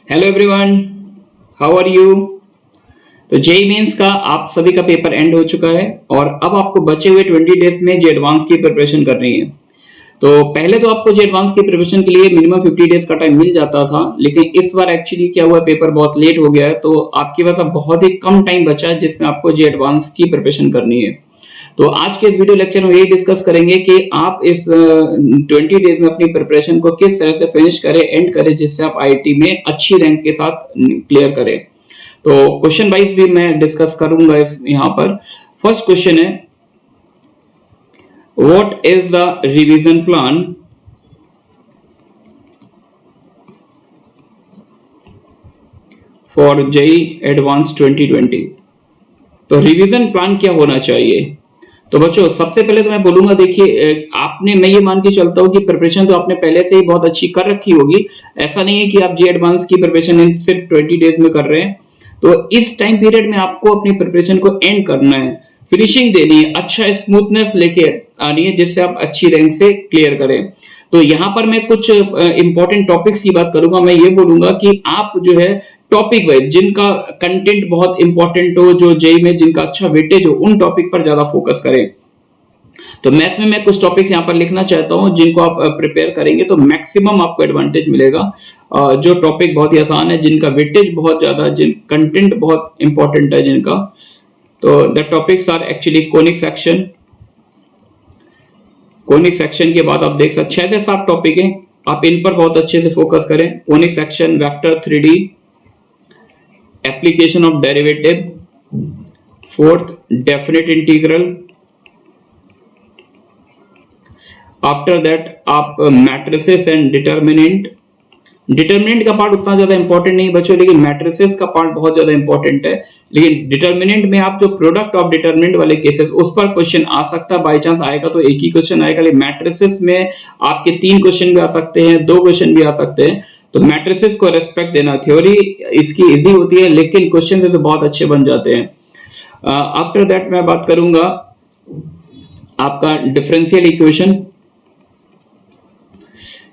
Hello everyone, how are you. तो JEE Mains का आप सभी का पेपर एंड हो चुका है और अब आपको बचे हुए 20 डेज में जे एडवांस की प्रिपरेशन करनी है। तो पहले तो आपको जे एडवांस की प्रिपरेशन के लिए मिनिमम 50 डेज का टाइम मिल जाता था, लेकिन इस बार एक्चुअली क्या हुआ, पेपर बहुत लेट हो गया है, तो आपके पास अब बहुत ही कम टाइम बचा है जिसमें आपको जे एडवांस की प्रिपरेशन करनी है। तो आज के इस वीडियो लेक्चर में यही डिस्कस करेंगे कि आप इस 20 डेज में अपनी प्रिपरेशन को किस तरह से फिनिश करें, एंड करें, जिससे आप आईआईटी में अच्छी रैंक के साथ क्लियर करें। तो क्वेश्चन वाइज भी मैं डिस्कस करूंगा इस यहाँ पर। फर्स्ट क्वेश्चन है, what is the revision plan for JEE Advanced 2020। तो रिवीजन प्लान क्या होना चाहिए। तो बच्चों सबसे पहले तो मैं बोलूंगा, देखिए आपने, मैं ये मान के चलता हूँ कि प्रिपरेशन तो आपने पहले से ही बहुत अच्छी कर रखी होगी। ऐसा नहीं है कि आप जे एडवांस की प्रिपरेशन सिर्फ 20 डेज में कर रहे हैं। तो इस टाइम पीरियड में आपको अपनी प्रिपरेशन को एंड करना है, फिनिशिंग देनी है, अच्छा स्मूथनेस लेके आनी है, जिससे आप अच्छी रैंक से क्लियर करें। तो यहाँ पर मैं कुछ इंपॉर्टेंट टॉपिक्स की बात करूंगा। मैं ये बोलूंगा कि आप जो है टॉपिक वाइज जिनका कंटेंट बहुत इंपॉर्टेंट हो, जो जेई में जिनका अच्छा वेटेज हो, उन टॉपिक पर ज्यादा फोकस करें। तो मैथ्स में मैं कुछ टॉपिक्स यहाँ पर लिखना चाहता हूँ जिनको आप प्रिपेयर करेंगे तो मैक्सिमम आपको एडवांटेज मिलेगा। जो टॉपिक बहुत ही आसान है, जिनका वेटेज बहुत ज्यादा, जिन कंटेंट बहुत इंपॉर्टेंट है जिनका। तो the topics are actually conic section. Conic section के बाद आप देख सकते 6 से 7 टॉपिक हैं, आप इन पर बहुत अच्छे से फोकस करें। Conic section, vector 3D, application of derivative, fourth definite integral. After that आप मैट्रिसेस एंड डिटर्मिनेंट। डिटर्मिनेंट का पार्ट उतना ज्यादा इंपॉर्टेंट नहीं बच्चों, लेकिन मैट्रिसेस का पार्ट बहुत ज्यादा इंपॉर्टेंट है। लेकिन डिटर्मिनेंट में आप जो प्रोडक्ट ऑफ डिटर्मिनेंट वाले केसेस, उस पर क्वेश्चन आ सकता है, बाई चांस आएगा तो एक ही क्वेश्चन आएगा। लेकिन मैट्रिसेस में आपके 3 क्वेश्चन भी आ सकते हैं, 2 क्वेश्चन भी आ सकते हैं। तो मैट्रिसेस को रेस्पेक्ट देना। थ्योरी इसकी इजी होती है, लेकिन क्वेश्चन तो बहुत अच्छे बन जाते हैं। आफ्टर दैट मैं बात करूंगा आपका डिफरेंशियल इक्वेशन,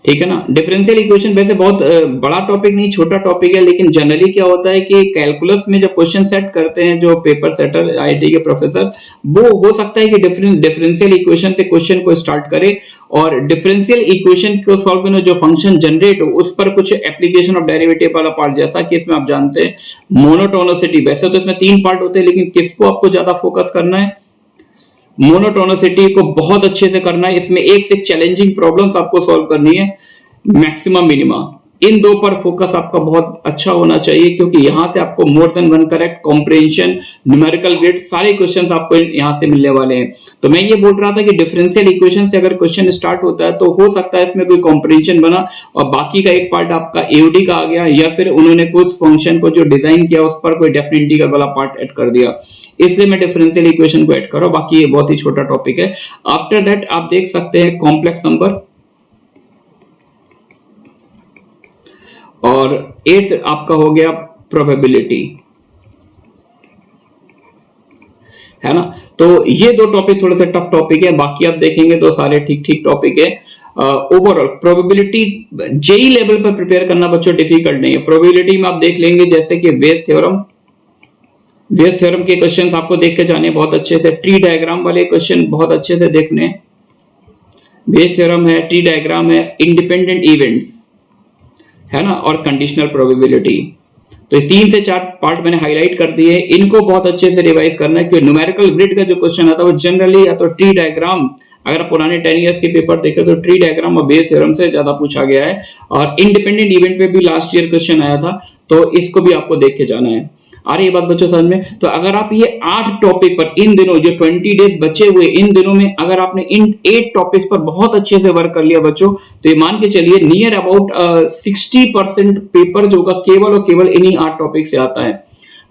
ठीक है ना। डिफरेंशियल इक्वेशन वैसे बहुत बड़ा टॉपिक नहीं, छोटा टॉपिक है, लेकिन जनरली क्या होता है कि कैलकुलस में जब क्वेश्चन सेट करते हैं जो पेपर सेटर आईआईटी के प्रोफेसर, वो हो सकता है कि डिफरेंशियल इक्वेशन से क्वेश्चन को स्टार्ट करे, और डिफरेंशियल इक्वेशन को सॉल्व करने जो फंक्शन जनरेट हो उस पर कुछ एप्लीकेशन ऑफ डेरिवेटिव वाला पार्ट, जैसा कि इसमें आप जानते हैं मोनोटोनिसिटी। वैसे तो इसमें 3 पार्ट होते हैं, लेकिन किसको आपको ज्यादा फोकस करना है, मोनोटोनिसिटी को बहुत अच्छे से करना है। इसमें एक से चैलेंजिंग प्रॉब्लम्स आपको सॉल्व करनी है, मैक्सिमम मिनिमा, इन 2 पर फोकस आपका बहुत अच्छा होना चाहिए, क्योंकि यहां से आपको more than one correct, comprehension, numerical grade, सारे क्वेश्चंस आपको यहां से मिलने वाले हैं। तो मैं ये बोल रहा था कि डिफरेंशियल इक्वेशन से अगर क्वेश्चन स्टार्ट होता है तो हो सकता है इसमें कोई कॉम्प्रिहेंशन बना, और बाकी का एक पार्ट आपका एओडी का आ गया, या फिर उन्होंने कुछ फंक्शन को जो डिजाइन किया उस पर कोई डेफिनेट इंटीग्रल वाला पार्ट ऐड कर दिया, इसलिए मैं डिफरेंशियल इक्वेशन को ऐड करो। बाकी ये बहुत ही छोटा टॉपिक है। आफ्टर दैट आप देख सकते हैं कॉम्प्लेक्स नंबर, और 8th आपका हो गया प्रोबेबिलिटी, है ना। तो ये 2 टॉपिक थोड़े से टफ टॉपिक है, बाकी आप देखेंगे तो सारे ठीक ठीक टॉपिक है। ओवरऑल प्रोबेबिलिटी जेई लेवल पर प्रिपेयर करना बच्चों डिफिकल्ट नहीं है। प्रोबेबिलिटी में आप देख लेंगे जैसे कि बेस थ्योरम, बेस थ्योरम के क्वेश्चंस आपको देख के जाने बहुत अच्छे से, ट्री डायग्राम वाले क्वेश्चन बहुत अच्छे से देखने। बेस थ्योरम है, ट्री डायग्राम है, इंडिपेंडेंट इवेंट्स, है ना, और कंडीशनल प्रोबेबिलिटी। तो 3 से 4 पार्ट मैंने हाईलाइट कर दिए, इनको बहुत अच्छे से रिवाइज करना है, क्योंकि न्यूमेरिकल ग्रिड का जो क्वेश्चन आता है वो जनरली या तो ट्री डायग्राम, अगर पुराने 10 इयर्स के पेपर देखे तो ट्री डायग्राम और बेस थ्योरम से ज्यादा पूछा गया है, और इंडिपेंडेंट इवेंट पे भी लास्ट ईयर क्वेश्चन आया था, तो इसको भी आपको देख के जाना है। आ रही है बात बच्चों समझ में। तो अगर आप ये 8 टॉपिक पर इन दिनों जो 20 डेज बचे हुए, इन दिनों में अगर आपने इन 8 टॉपिक्स पर बहुत अच्छे से वर्क कर लिया बच्चों, तो ये मान के चलिए नियर अबाउट 60% पेपर जो होगा केवल और केवल इन्हीं 8 टॉपिक से आता है।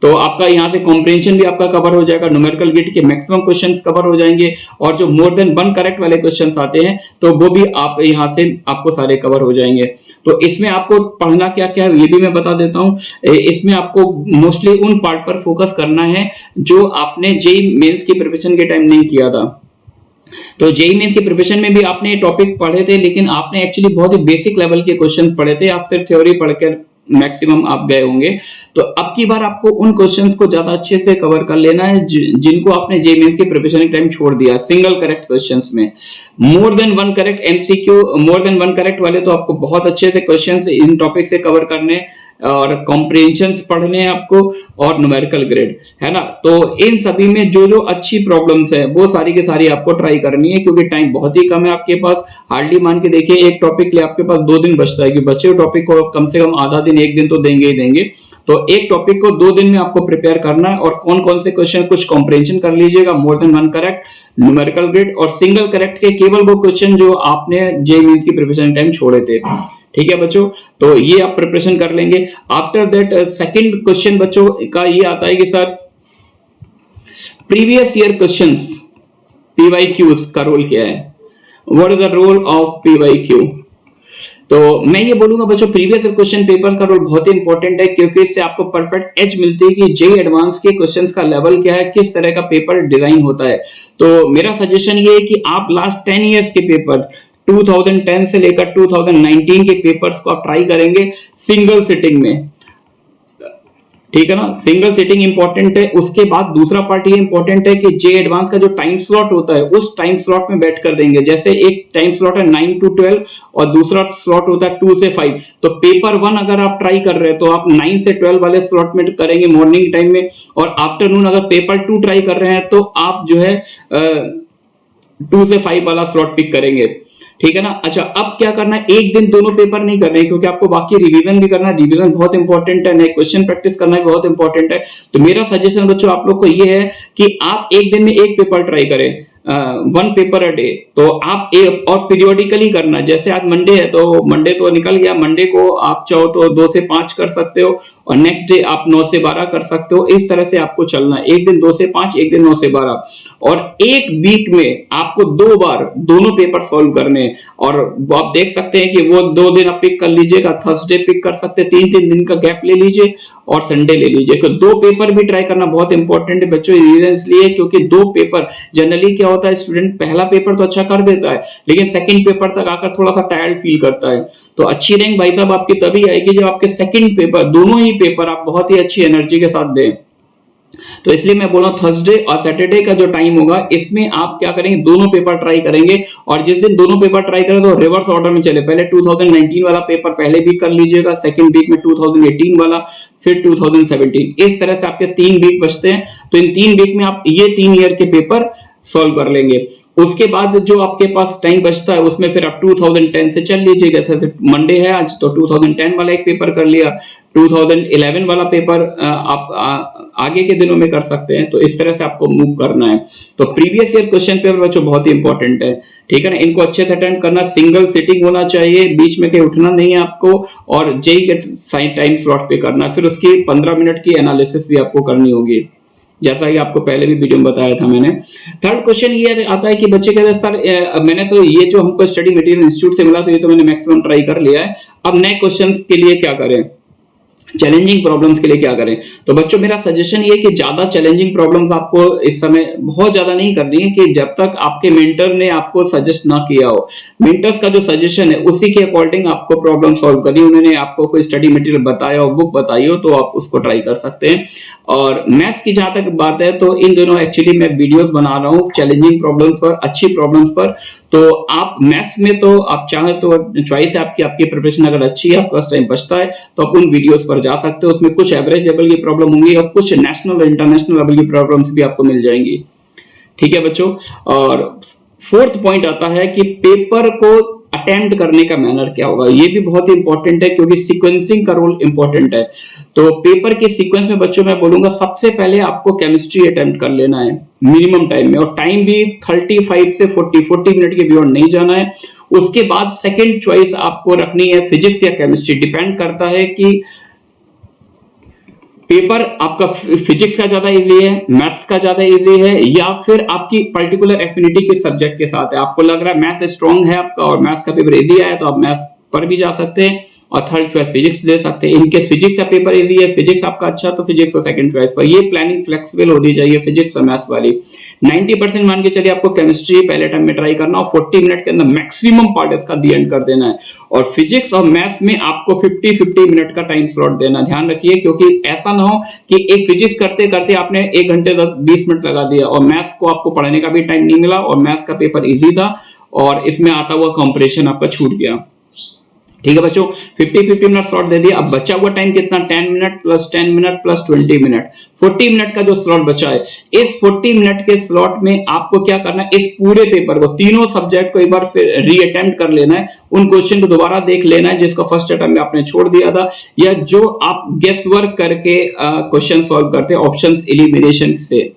तो आपका यहाँ से कॉम्प्रिहेंशन भी आपका कवर हो जाएगा, न्यूमेरिकल ग्रिड के मैक्सिमम क्वेश्चंस कवर हो जाएंगे, और जो मोर देन वन करेक्ट वाले क्वेश्चंस आते हैं तो वो भी आप यहाँ से आपको सारे कवर हो जाएंगे। तो इसमें आपको पढ़ना क्या क्या है ये भी मैं बता देता हूँ। इसमें आपको मोस्टली उन पार्ट पर फोकस करना है जो आपने जेईई मेंस की प्रिपरेशन के टाइम नहीं किया था। तो जेईई मेंस की प्रिपरेशन में भी आपने टॉपिक पढ़े थे, लेकिन आपने एक्चुअली बहुत ही बेसिक लेवल के क्वेश्चंस पढ़े थे, आप सिर्फ थ्योरी पढ़कर मैक्सिमम आप गए होंगे। तो अब की बार आपको उन क्वेश्चंस को ज्यादा अच्छे से कवर कर लेना है जिनको आपने जेईई मेंस के प्रिपरेशन के टाइम छोड़ दिया। सिंगल करेक्ट क्वेश्चंस में more than one correct MCQ, more than one correct वाले तो आपको बहुत अच्छे से क्वेश्चंस इन टॉपिक से कवर करने और कॉम्प्रिहेंशंस पढ़ने हैं आपको, और न्यूमेरिकल ग्रेड, है ना। तो इन सभी में जो जो अच्छी प्रॉब्लम्स है वो सारी की सारी आपको ट्राई करनी है, क्योंकि टाइम बहुत ही कम है आपके पास। हार्डली मान के देखिए एक टॉपिक के लिए आपके पास 2 दिन बचता है, कि बचे हुए टॉपिक को कम से कम आधा दिन, एक दिन तो देंगे ही देंगे। तो एक टॉपिक को 2 दिन में आपको प्रिपेयर करना है, और कौन कौन से क्वेश्चन, कुछ कॉम्प्रिहेंशन कर लीजिएगा, more than one correct, numerical grade, और सिंगल करेक्ट के केवल वो क्वेश्चन जो आपने जेईई मेंस की प्रिपरेशन टाइम छोड़े थे। ठीक है बच्चों, तो ये आप प्रिपरेशन कर लेंगे। आफ्टर दैट सेकंड क्वेश्चन बच्चों का ये आता है कि sir previous year questions, PYQs का रोल क्या है, what is the role of PYQ. तो मैं ये बोलूंगा बच्चों, प्रीवियस ईयर क्वेश्चन पेपर का रोल बहुत ही इंपॉर्टेंट है, क्योंकि इससे आपको परफेक्ट एज मिलती है कि जेईई एडवांस के क्वेश्चंस का लेवल क्या है, किस तरह का पेपर डिजाइन होता है। तो मेरा सजेशन ये है कि आप लास्ट 10 इयर्स के पेपर 2010 से लेकर 2019 के पेपर्स को आप ट्राई करेंगे सिंगल सिटिंग में, ठीक है ना। सिंगल सिटिंग इंपॉर्टेंट है। उसके बाद दूसरा पार्ट ये इंपॉर्टेंट है कि जेईई एडवांस का जो टाइम स्लॉट होता है उस टाइम स्लॉट में बैठ कर देंगे। जैसे एक टाइम स्लॉट है 9 to 12 और दूसरा स्लॉट होता है 2 से 5। तो पेपर 1 अगर आप ट्राई कर रहे हैं तो आप 9 से 12 वाले स्लॉट में करेंगे मॉर्निंग टाइम में, और आफ्टरनून अगर पेपर 2 ट्राई कर रहे हैं तो आप जो है 2 से 5 वाला स्लॉट पिक करेंगे, ठीक है ना। अच्छा, अब क्या करना है, एक दिन दोनों पेपर नहीं करने, क्योंकि आपको बाकी रिवीजन भी करना है, रिवीजन बहुत इंपॉर्टेंट है, नए क्वेश्चन प्रैक्टिस करना भी बहुत इंपॉर्टेंट है। तो मेरा सजेशन बच्चों आप लोग को ये है कि आप एक दिन में एक पेपर ट्राई करें, 1 पेपर अ डे। तो आप एक और पीरियोडिकली करना, जैसे आज मंडे है तो मंडे तो निकल गया, मंडे को आप चाहो तो 2 से 5 कर सकते हो, और नेक्स्ट डे आप 9 से 12 कर सकते हो। इस तरह से आपको चलना है, एक दिन 2 से 5, एक दिन 9 से 12, और एक वीक में आपको 2 बार दोनों पेपर सॉल्व करने हैं। और आप देख सकते हैं कि वो 2 दिन आप पिक कर लीजिएगा, थर्सडे पिक कर सकते हैं, 3-3 दिन का गैप ले लीजिए, और संडे ले लीजिए। तो 2 पेपर भी ट्राई करना बहुत इंपॉर्टेंट है बच्चों, इसलिए क्योंकि 2 पेपर जनरली क्या होता है, स्टूडेंट पहला पेपर तो अच्छा कर देता है, लेकिन सेकंड पेपर तक आकर थोड़ा सा टायर्ड फील करता है। तो अच्छी रैंक भाई साहब आपकी तभी आएगी जब आपके सेकंड पेपर, दोनों ही पेपर आप बहुत ही अच्छी एनर्जी के साथ दें। तो इसलिए मैं बोला थर्सडे और सैटरडे का जो टाइम होगा इसमें आप क्या करेंगे, दोनों पेपर ट्राई करेंगे। और जिस दिन दोनों पेपर ट्राई करें तो रिवर्स ऑर्डर में चले, पहले 2019 वाला पेपर पहले भी कर लीजिएगा, सेकंड वीक में 2018 वाला, फिर 2017। इस तरह से आपके 3 वीक बचते हैं। तो इन 3 वीक में आप ये 3 ईयर के पेपर सॉल्व कर लेंगे। उसके बाद जो आपके पास टाइम बचता है उसमें फिर आप 2010 से चल लीजिएगा। जैसे मंडे है आज तो 2010 वाला एक पेपर कर लिया, 2011 वाला पेपर आप आगे के दिनों में कर सकते हैं। तो इस तरह से आपको मूव करना है। तो प्रीवियस ईयर क्वेश्चन पेपर बच्चों बहुत ही इंपॉर्टेंट है, ठीक है ना। इनको अच्छे से अटेम्प्ट करना, सिंगल सिटिंग होना चाहिए, बीच में कहीं उठना नहीं है आपको, और जेईई के टाइम स्लॉट पे करना। फिर उसकी 15 मिनट की एनालिसिस भी आपको करनी होगी, जैसा कि आपको पहले भी वीडियो में बताया था मैंने। थर्ड क्वेश्चन ये आता है कि बच्चे कहते हैं सर मैंने तो ये जो हमको स्टडी मटेरियल इंस्टीट्यूट से मिला तो ये तो मैंने मैक्सिमम ट्राई कर लिया है, अब नए क्वेश्चंस के लिए क्या करें, चैलेंजिंग प्रॉब्लम्स के लिए क्या करें। तो बच्चों मेरा सजेशन ये कि ज्यादा चैलेंजिंग प्रॉब्लम्स आपको इस समय बहुत ज्यादा नहीं करनी है, कि जब तक आपके मेंटर ने आपको सजेस्ट ना किया हो। मेंटर्स का जो सजेशन है उसी के अकॉर्डिंग आपको प्रॉब्लम सॉल्व करनी, उन्होंने आपको कोई स्टडी मटेरियल बताया हो, बुक बताई हो, तो आप उसको ट्राई कर सकते हैं। और मैथ्स की जहां तक बात है तो इन दोनों एक्चुअली मैं वीडियोस बना रहा हूँ चैलेंजिंग प्रॉब्लम्स पर, अच्छी प्रॉब्लम्स पर। तो आप मैथ्स में तो आप चाहे तो चॉइस है आपकी, आपकी प्रिपरेशन अगर अच्छी है, आपका टाइम बचता है तो आप उन वीडियोस पर जा सकते हो। उसमें कुछ एवरेज लेवल की प्रॉब्लम होंगी और कुछ नेशनल और इंटरनेशनल लेवल की प्रॉब्लम्स भी आपको मिल जाएंगी, ठीक है बच्चों। और फोर्थ पॉइंट आता है कि पेपर को अटेम्प्ट करने का मैनर क्या होगा, ये भी बहुत ही इंपॉर्टेंट है, क्योंकि सीक्वेंसिंग का रोल इंपॉर्टेंट है। तो पेपर के सीक्वेंस में बच्चों मैं बोलूंगा सबसे पहले आपको केमिस्ट्री अटेम्प्ट कर लेना है मिनिमम टाइम में, और टाइम भी 35 से 40 मिनट के बियॉन्ड नहीं जाना है। उसके बाद सेकंड चॉइस आपको रखनी है फिजिक्स या केमिस्ट्री, डिपेंड करता है कि पेपर आपका फिजिक्स का ज्यादा इजी है, मैथ्स का ज्यादा इजी है, या फिर आपकी पर्टिकुलर एफिनिटी के सब्जेक्ट के साथ है। आपको लग रहा है मैथ्स स्ट्रांग है आपका और मैथ्स का पेपर इजी आया तो आप मैथ्स पर भी जा सकते हैं, और थर्ड चॉइस फिजिक्स दे सकते हैं। इनकेस फिजिक्स का पेपर इजी है, फिजिक्स आपका अच्छा, तो फिजिक्स को सेकंड चॉइस पर। ये प्लानिंग फ्लेक्सिबल होनी चाहिए फिजिक्स और मैथ्स वाली। 90% मान के चलिए आपको केमिस्ट्री पहले टाइम में ट्राई करना और 40 मिनट के अंदर मैक्सिमम पार्ट इसका दी एंड कर देना है। और फिजिक्स और मैथ्स में आपको 50-50 मिनट का टाइम स्लॉट देना, ध्यान रखिए, क्योंकि ऐसा ना हो कि एक फिजिक्स करते करते आपने 1 घंटे 10-20 मिनट लगा दिया और मैथ्स को आपको पढ़ने का भी टाइम नहीं मिला और मैथ्स का पेपर इजी था और इसमें आता हुआ कंपटीशन आपका छूट गया। ठीक है बच्चों, 50-50 मिनट स्लॉट दे दिया। अब बचा हुआ टाइम कितना, 10 minute plus 10 minute plus 20 minute, 40 minute का जो स्लॉट बचा है, इस 40 मिनट के स्लॉट में आपको क्या करना है, इस पूरे पेपर को, तीनों सब्जेक्ट को एक बार फिर रीअटेम्प्ट कर लेना है, उन क्वेश्चन को दोबारा देख लेना है जिसको फर्स्ट अटेम्प्ट में आपने छोड़ दिया था, या जो आप गेस वर्क करके क्वेश्चन सॉल्व करते हैं ऑप्शंस एलिमिनेशन से,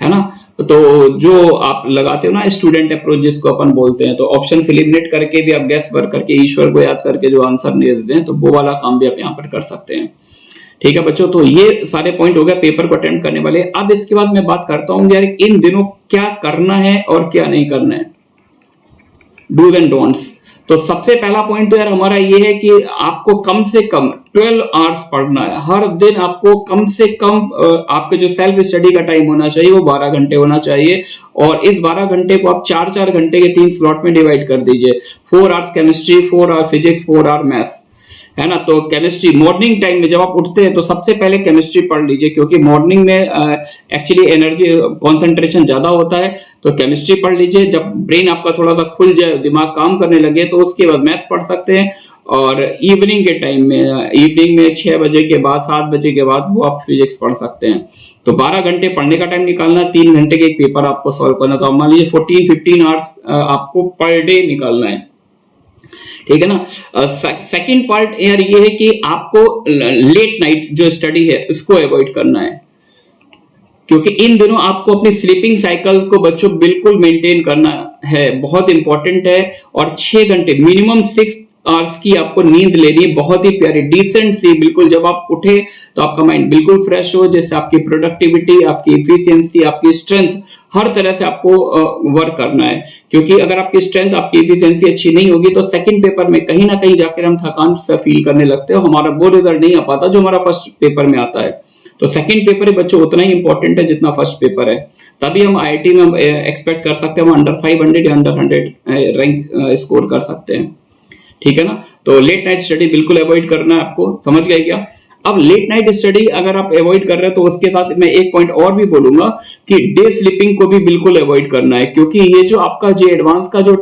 है ना। तो जो आप लगाते हो ना स्टूडेंट अप्रोच जिसको अपन बोलते हैं, तो ऑप्शन एलिमिनेट करके भी आप गैस वर्क करके ईश्वर को याद करके जो आंसर नहीं देते हैं, तो वो वाला काम भी आप यहाँ पर कर सकते हैं। ठीक है बच्चों, तो ये सारे पॉइंट हो गए पेपर को अटेम्प्ट करने वाले। अब इसके बाद मैं बात करता हूँ यार इन दिनों क्या करना है और क्या नहीं करना है, डूज एंड डोंट्स। तो सबसे पहला पॉइंट तो यार हमारा ये है कि आपको कम से कम 12 आवर्स पढ़ना है हर दिन। आपको कम से कम आपके जो सेल्फ स्टडी का टाइम होना चाहिए वो 12 घंटे होना चाहिए, और इस 12 घंटे को आप 4-4 घंटे के 3 स्लॉट में डिवाइड कर दीजिए। 4 hours chemistry, 4 hour physics, 4 hour maths, है ना। तो केमिस्ट्री मॉर्निंग टाइम में जब आप उठते हैं तो सबसे पहले केमिस्ट्री पढ़ लीजिए, क्योंकि मॉर्निंग में एक्चुअली एनर्जी कंसंट्रेशन ज्यादा होता है, तो केमिस्ट्री पढ़ लीजिए। जब ब्रेन आपका थोड़ा सा खुल जाए, दिमाग काम करने लगे, तो उसके बाद मैथ्स पढ़ सकते हैं। और इवनिंग के टाइम में, इवनिंग में 6 बजे के बाद, 7 बजे के बाद वो आप फिजिक्स पढ़ सकते हैं। तो 12 घंटे पढ़ने का टाइम निकालना, 3 घंटे के एक पेपर आपको सॉल्व करना, तो मान लीजिए 14-15 आवर्स आपको पर डे निकालना है। ठीक है ना। सेकंड पार्ट यार ये है कि आपको लेट नाइट जो स्टडी है उसको अवॉइड करना है, क्योंकि इन दिनों आपको अपनी स्लीपिंग साइकिल को बच्चों बिल्कुल मेंटेन करना है, बहुत इंपॉर्टेंट है। और 6 घंटे मिनिमम 6 आवर्स की आपको नींद लेनी है, बहुत ही प्यारी डिसेंट सी, बिल्कुल जब आप उठे तो आपका माइंड बिल्कुल फ्रेश हो, जैसे आपकी प्रोडक्टिविटी, आपकी इफिशियंसी, आपकी स्ट्रेंथ, हर तरह से आपको वर्क करना है। क्योंकि अगर आपकी स्ट्रेंथ, आपकी इफिशियंसी अच्छी नहीं होगी तो सेकंड पेपर में कहीं ना कहीं जाकर हम थकान सा फील करने लगते हैं, हमारा वो रिजल्ट नहीं आ पाता जो हमारा फर्स्ट पेपर में आता है। तो सेकंड पेपर बच्चों उतना ही इंपॉर्टेंट है जितना फर्स्ट पेपर है, तभी हम आईआईटी में एक्सपेक्ट कर सकते हैं हम अंडर 500 या अंडर 100 रैंक स्कोर कर सकते हैं। ठीक है ना। तो लेट नाइट स्टडी बिल्कुल अवॉइड करना है आपको, समझ गए क्या। अब लेट नाइट स्टडी अगर आप अवॉइड कर रहे हैं तो उसके साथ मैं एक पॉइंट और भी बोलूंगा कि डे स्लीपिंग को भी बिल्कुल अवॉइड करना है, क्योंकि ये जो आपका जो एडवांस का जो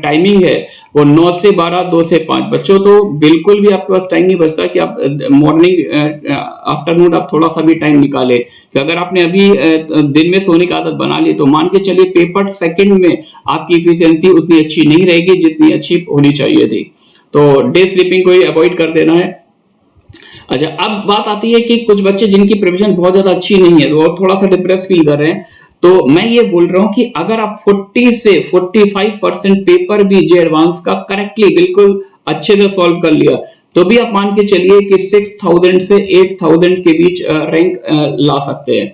टाइमिंग है वो 9 से 12, 2 से 5 बच्चों, तो बिल्कुल भी आपके पास टाइम नहीं बचता कि आप मॉर्निंग आफ्टरनून आप थोड़ा सा भी टाइम निकाले। कि अगर आपने अभी दिन में सोने की आदत बना ली तो मान के चलिए पेपर सेकंड में आपकी इफिशियंसी उतनी अच्छी नहीं रहेगी जितनी अच्छी होनी चाहिए थी। तो डे स्लीपिंग को ही अवॉइड कर देना है। अच्छा, अब बात आती है कि कुछ बच्चे जिनकी प्रिपरेशन बहुत ज्यादा अच्छी नहीं है और थोड़ा सा डिप्रेस फील कर रहे हैं, तो मैं ये बोल रहा हूं कि अगर आप 40 से 45% पेपर भी जे एडवांस का करेक्टली बिल्कुल अच्छे से सॉल्व कर लिया, तो भी आप मान के चलिए कि 6000 से 8000 के बीच रैंक ला सकते हैं।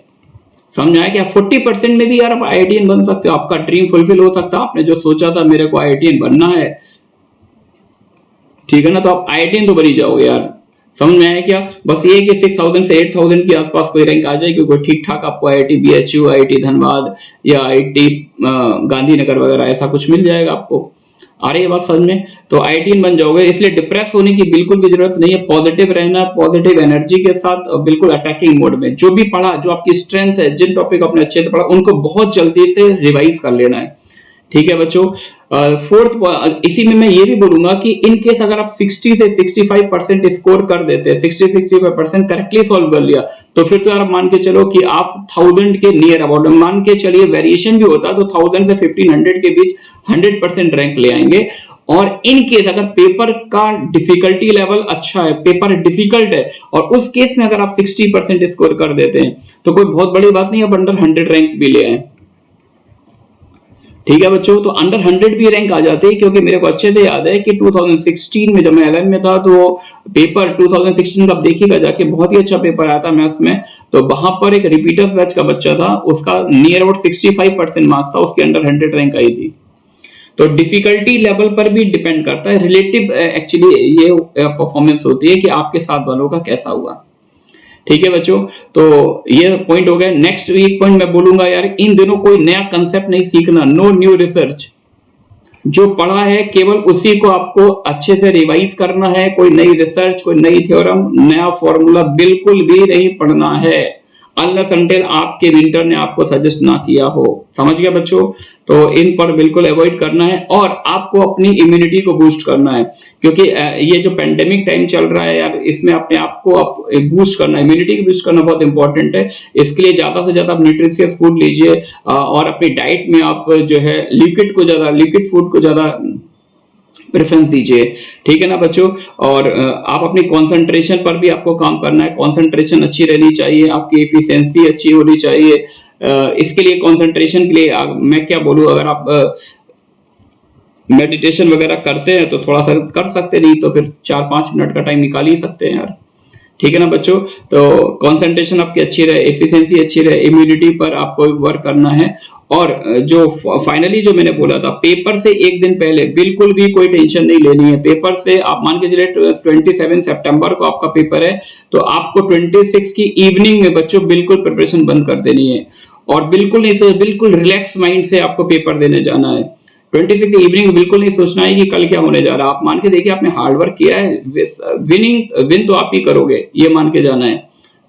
समझ आया क्या। 40% में भी यार आप आईआईटीएन बन सकते हो, आपका ड्रीम फुलफिल हो सकता है। आपने जो सोचा था मेरे को आईआईटीएन बनना है, ठीक है ना, तो आप आईआईटीएन तो बन ही जाओगे यार। समझ में आया क्या। बस ये कि 6000 से 8000 के आसपास कोई रैंक आ जाए, क्योंकि ठीक ठाक आपको आईआईटी बीएचयू, आईआईटी धनबाद या आईआईटी गांधीनगर वगैरह ऐसा कुछ मिल जाएगा आपको। आ रही है बात समझ में। तो आईआईटीएन बन जाओगे, इसलिए डिप्रेस होने की बिल्कुल भी जरूरत नहीं है। पॉजिटिव रहना, पॉजिटिव एनर्जी के साथ बिल्कुल अटैकिंग मोड में जो भी पढ़ा, जो आपकी स्ट्रेंथ है, जिन टॉपिक आपने अच्छे से पढ़ा उनको बहुत जल्दी से रिवाइज कर लेना है। ठीक है बच्चों। फोर्थ, इसी में मैं ये भी बोलूंगा कि इन केस अगर आप 60 से 65% स्कोर कर देते हैं, 60-65% करेक्टली सॉल्व कर लिया, तो फिर तो यार मान के चलो कि आप 1000 के नियर अबाउट, मान के चलिए वेरिएशन भी होता तो 1000 से 1500 के बीच 100% रैंक ले आएंगे। और इन केस अगर पेपर का डिफिकल्टी लेवल अच्छा है, पेपर डिफिकल्ट है, और उस केस में अगर आप 60% स्कोर कर देते हैं तो कोई बहुत बड़ी बात नहीं, आप अंडर 100 रैंक भी ले आए। ठीक है बच्चों। तो अंडर 100 भी रैंक आ जाते हैं, क्योंकि मेरे को अच्छे से याद है कि 2016 में जब मैं 11 में था तो पेपर 2016 का आप देखिएगा जाके, बहुत ही अच्छा पेपर आया था मैथ्स में। तो वहां पर एक रिपीटर्स बैच का बच्चा था, उसका नियर अबाउट 65% मार्क्स था, उसके अंडर 100 रैंक आई थी। तो डिफिकल्टी लेवल पर भी डिपेंड करता है, रिलेटिव एक्चुअली ये परफॉर्मेंस होती है कि आपके साथ वालों का कैसा हुआ। ठीक है बच्चों, तो ये पॉइंट हो गया। नेक्स्ट वीक पॉइंट मैं बोलूंगा यार, इन दिनों कोई नया कंसेप्ट नहीं सीखना, नो न्यू रिसर्च। जो पढ़ा है केवल उसी को आपको अच्छे से रिवाइज करना है, कोई नई रिसर्च, कोई नई थ्योरम, नया फॉर्मूला बिल्कुल भी नहीं पढ़ना है, अनलेस अनटिल आपके मेंटर ने आपको सजेस्ट ना किया हो। समझ गया बच्चों, तो इन पर बिल्कुल अवॉइड करना है और आपको अपनी इम्यूनिटी को बूस्ट करना है, क्योंकि ये जो पेंडेमिक टाइम चल रहा है यार, इसमें अपने आप को बूस्ट करना, इम्यूनिटी को बूस्ट करना बहुत इंपॉर्टेंट है। इसके लिए ज्यादा से ज्यादा आप न्यूट्रिशियस फूड लीजिए और अपनी डाइट में आप जो है लिक्विड फूड को ज्यादा प्रेफरेंस दीजिए। ठीक है ना बच्चों, और आप अपनी कंसंट्रेशन पर भी आपको काम करना है, कंसंट्रेशन अच्छी रहनी चाहिए, आपकी एफिशिएंसी अच्छी होनी चाहिए। इसके लिए कंसंट्रेशन के लिए मैं क्या बोलूं, अगर आप मेडिटेशन वगैरह करते हैं तो थोड़ा सा कर सकते, नहीं तो फिर 4-5 मिनट का टाइम निकाल ही सकते हैं यार। ठीक है ना बच्चों, तो कंसंट्रेशन आपकी अच्छी रहे, एफिशिएंसी अच्छी रहे, इम्यूनिटी पर आपको वर्क करना है। और जो फाइनली जो मैंने बोला था, पेपर से एक दिन पहले बिल्कुल भी कोई टेंशन नहीं लेनी है। पेपर से आप मान के चलिए 27 सितंबर को आपका पेपर है, तो आपको 26 की इवनिंग में बच्चों बिल्कुल प्रिपरेशन बंद कर देनी है और बिल्कुल नहीं से बिल्कुल रिलैक्स माइंड से आपको पेपर देने जाना है। 26 की इवनिंग में बिल्कुल नहीं सोचना है कि कल क्या होने जा रहा है। आप मान के देखिए आपने हार्ड वर्क किया है, विन तो आप ही करोगे, ये मान के जाना है।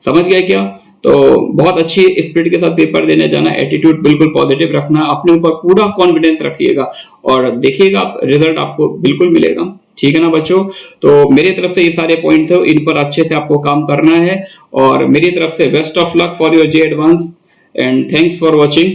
समझ गए क्या? तो बहुत अच्छी स्पिरिट के साथ पेपर देने जाना, एटीट्यूड बिल्कुल पॉजिटिव रखना, अपने ऊपर पूरा कॉन्फिडेंस रखिएगा और देखिएगा रिजल्ट आपको बिल्कुल मिलेगा। ठीक है ना बच्चों, तो मेरी तरफ से ये सारे पॉइंट थे, इन पर अच्छे से आपको काम करना है और मेरी तरफ से best of luck for your J advance and thanks for watching.